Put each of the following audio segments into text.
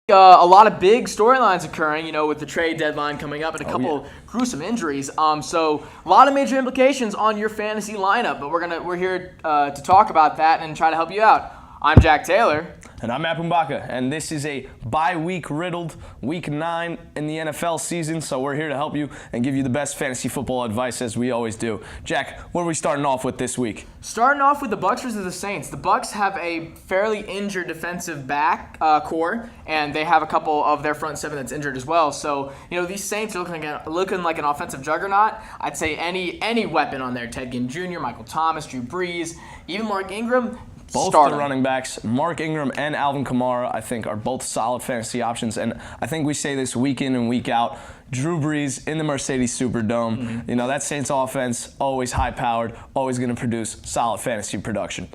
A lot of big storylines occurring, with the trade deadline coming up and a couple gruesome injuries. So a lot of major implications on your fantasy lineup. But we're here to talk about that and try to help you out. I'm Jack Taylor. And I'm Matt Bumbaca, and this is a bye-week riddled Week 9 in the NFL season, so we're here to help you and give you the best fantasy football advice as we always do. Jack, what are we starting off with this week? Starting off with the Bucs versus the Saints. The Bucs have a fairly injured defensive back core, and they have a couple of their front seven that's injured as well. So, these Saints are looking like an offensive juggernaut. I'd say any weapon on there, Ted Ginn Jr., Michael Thomas, Drew Brees, even Mark Ingram. Both the running backs, Mark Ingram and Alvin Kamara, I think, are both solid fantasy options. And I think we say this week in and week out. Drew Brees in the Mercedes Superdome. Mm-hmm. That Saints offense, always high-powered, always going to produce solid fantasy production.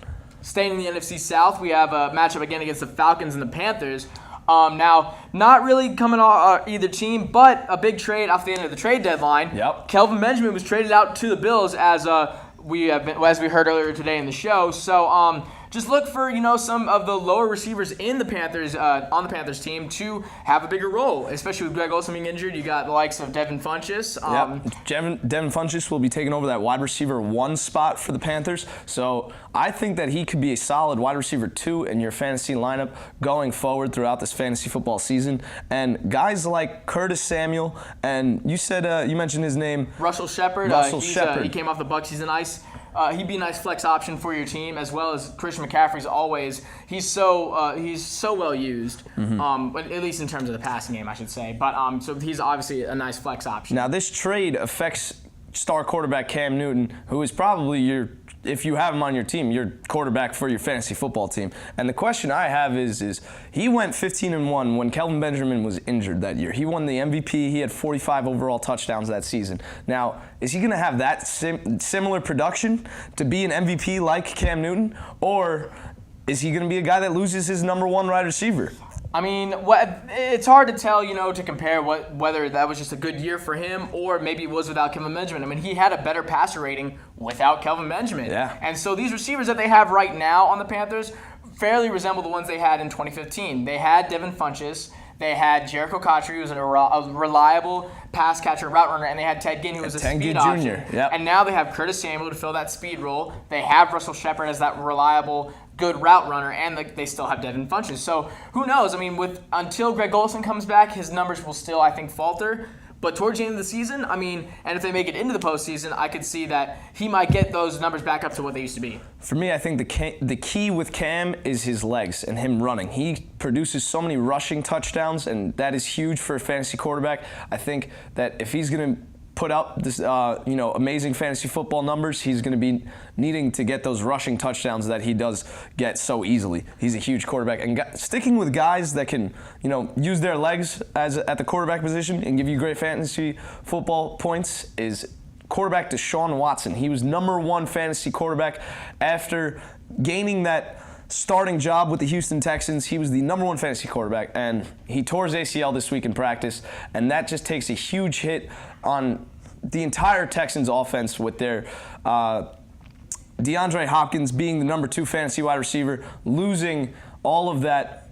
Staying in the NFC South, we have a matchup again against the Falcons and the Panthers. Now, not really coming off either team, but a big trade off the end of the trade deadline. Yep. Kelvin Benjamin was traded out to the Bills as we heard earlier today in the show. So, just look for, some of the lower receivers in the Panthers, on the Panthers team to have a bigger role, especially with Greg Olsen being injured. You got the likes of Devin Funchess. Devin Funchess will be taking over that wide receiver 1 spot for the Panthers. So I think that he could be a solid wide receiver 2 in your fantasy lineup going forward throughout this fantasy football season. And guys like Curtis Samuel, and you mentioned his name. Russell Shepard. He came off the Bucs. He'd be a nice flex option for your team, as well as Christian McCaffrey's always. He's so well used, at least in terms of the passing game, I should say. But so he's obviously a nice flex option. Now, this trade affects star quarterback Cam Newton, who is probably if you have him on your team, your quarterback for your fantasy football team. And the question I have is he went 15-1 when Kelvin Benjamin was injured that year. He won the MVP. He had 45 overall touchdowns that season. Now, is he going to have that similar production to be an MVP like Cam Newton? Or is he going to be a guy that loses his number 1 wide receiver? I mean, it's hard to tell, to compare whether that was just a good year for him or maybe it was without Kelvin Benjamin. I mean, he had a better passer rating without Kelvin Benjamin. Yeah. And so these receivers that they have right now on the Panthers fairly resemble the ones they had in 2015. They had Devin Funchess. They had Jericho Cotchery, who was a reliable pass catcher, route runner, and they had Ted Ginn, who was a speed option. Yep. And now they have Curtis Samuel to fill that speed role. They have Russell Shepard as that reliable, good route runner, and they still have Devin Funchess. So who knows? I mean, until Greg Olsen comes back, his numbers will still, I think, falter. But towards the end of the season, and if they make it into the postseason, I could see that he might get those numbers back up to what they used to be. For me, I think the key with Cam is his legs and him running. He produces so many rushing touchdowns, and that is huge for a fantasy quarterback. I think that if he's going to put up this, amazing fantasy football numbers, he's going to be needing to get those rushing touchdowns that he does get so easily. He's a huge quarterback, and sticking with guys that can, use their legs at the quarterback position and give you great fantasy football points is quarterback Deshaun Watson. He was number 1 fantasy quarterback after gaining that starting job with the Houston Texans. He was the number 1 fantasy quarterback, and he tore his ACL this week in practice, and that just takes a huge hit on the entire Texans offense with their DeAndre Hopkins being the number 2 fantasy wide receiver, losing all of that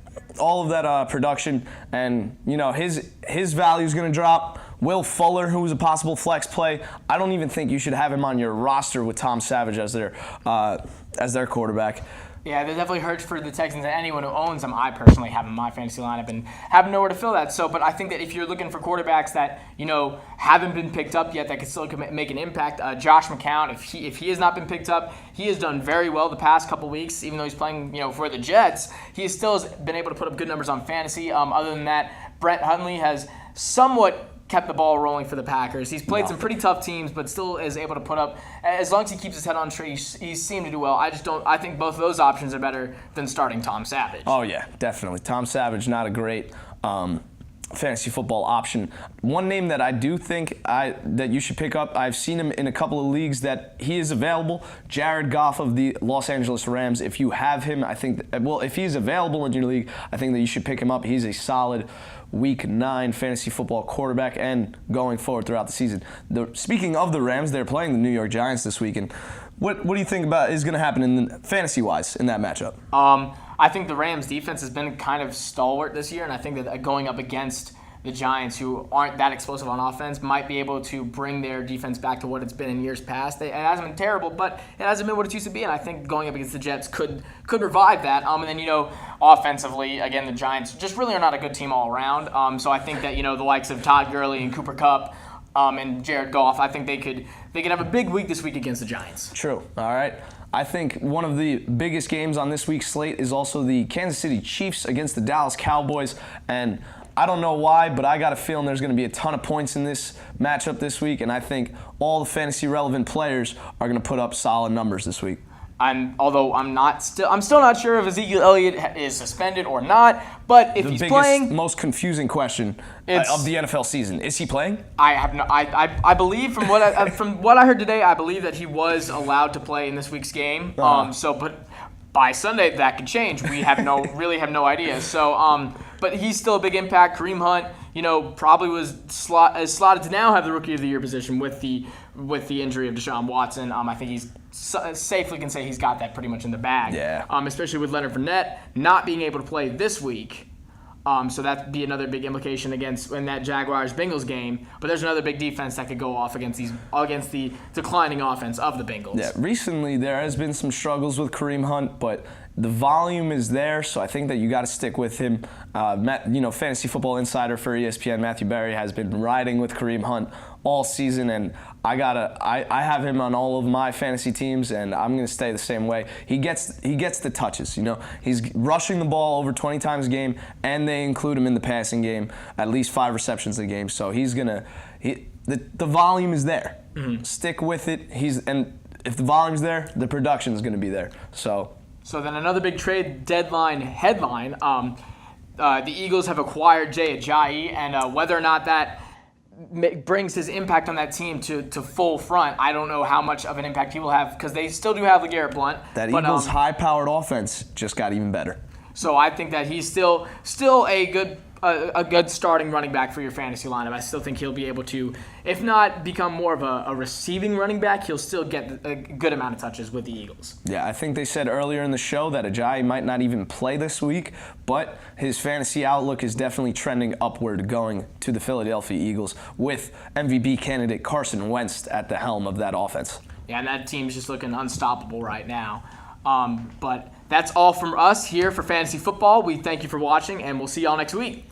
production, and his value is going to drop. Will Fuller, who was a possible flex play, I don't even think you should have him on your roster with Tom Savage as their quarterback. Yeah, that definitely hurts for the Texans and anyone who owns them. I personally have in my fantasy lineup and have nowhere to fill that. So, but I think that if you're looking for quarterbacks that haven't been picked up yet, that can still make an impact, Josh McCown, if he has not been picked up, he has done very well the past couple weeks. Even though he's playing for the Jets, he still has been able to put up good numbers on fantasy. Other than that, Brett Hundley has somewhat kept the ball rolling for the Packers. He's played some pretty tough teams, but still is able to put up, as long as he keeps his head on straight, he's seemed to do well. I think both of those options are better than starting Tom Savage. Oh, yeah, definitely. Tom Savage, not a great fantasy football option. One name that I do think that you should pick up, I've seen him in a couple of leagues that he is available, Jared Goff of the Los Angeles Rams. If you have him, if he's available in your league, I think that you should pick him up. He's a solid Week 9 fantasy football quarterback and going forward throughout the season. Speaking of the Rams, they're playing the New York Giants this week, and What do you think about is going to happen in fantasy-wise in that matchup? I think the Rams' defense has been kind of stalwart this year, and I think that going up against the Giants, who aren't that explosive on offense, might be able to bring their defense back to what it's been in years past. It hasn't been terrible, but it hasn't been what it used to be, and I think going up against the Jets could revive that. And then, offensively, again, the Giants just really are not a good team all around. So I think that, the likes of Todd Gurley and Cooper Kupp and Jared Goff, I think they could have a big week this week against the Giants. True. All right. I think one of the biggest games on this week's slate is also the Kansas City Chiefs against the Dallas Cowboys, and I don't know why, but I got a feeling there's going to be a ton of points in this matchup this week, and I think all the fantasy-relevant players are going to put up solid numbers this week. Although I'm still not sure if Ezekiel Elliott is suspended or not. But if he's playing, the most confusing question of the NFL season: is he playing? I believe from what I heard today, I believe that he was allowed to play in this week's game. But by Sunday that could change. We really have no idea. So but he's still a big impact. Kareem Hunt, probably was slotted to now have the Rookie of the Year position with the injury of Deshaun Watson. I think he's safely can say he's got that pretty much in the bag. Yeah. Especially with Leonard Fournette not being able to play this week. So that'd be another big implication in that Jaguars-Bengals game. But there's another big defense that could go off against the declining offense of the Bengals. Yeah, recently there has been some struggles with Kareem Hunt, but the volume is there, so I think that you got to stick with him. Fantasy Football Insider for ESPN, Matthew Berry, has been riding with Kareem Hunt all season, and I have him on all of my fantasy teams, and I'm going to stay the same way. He gets the touches. He's rushing the ball over 20 times a game, and they include him in the passing game, at least 5 receptions a game. So the volume is there. Mm-hmm. Stick with it. And if the volume's there, the production is going to be there. So then another big trade deadline headline. The Eagles have acquired Jay Ajayi, and whether or not that brings his impact on that team to full front, I don't know how much of an impact he will have because they still do have LeGarrette Blount. Eagles' high-powered offense just got even better. So I think that he's still a good starting running back for your fantasy lineup. I still think he'll be able to, if not become more of a receiving running back, he'll still get a good amount of touches with the Eagles. Yeah, I think they said earlier in the show that Ajayi might not even play this week, but his fantasy outlook is definitely trending upward going to the Philadelphia Eagles with MVP candidate Carson Wentz at the helm of that offense. Yeah, and that team's just looking unstoppable right now. But that's all from us here for Fantasy Football. We thank you for watching, and we'll see y'all next week.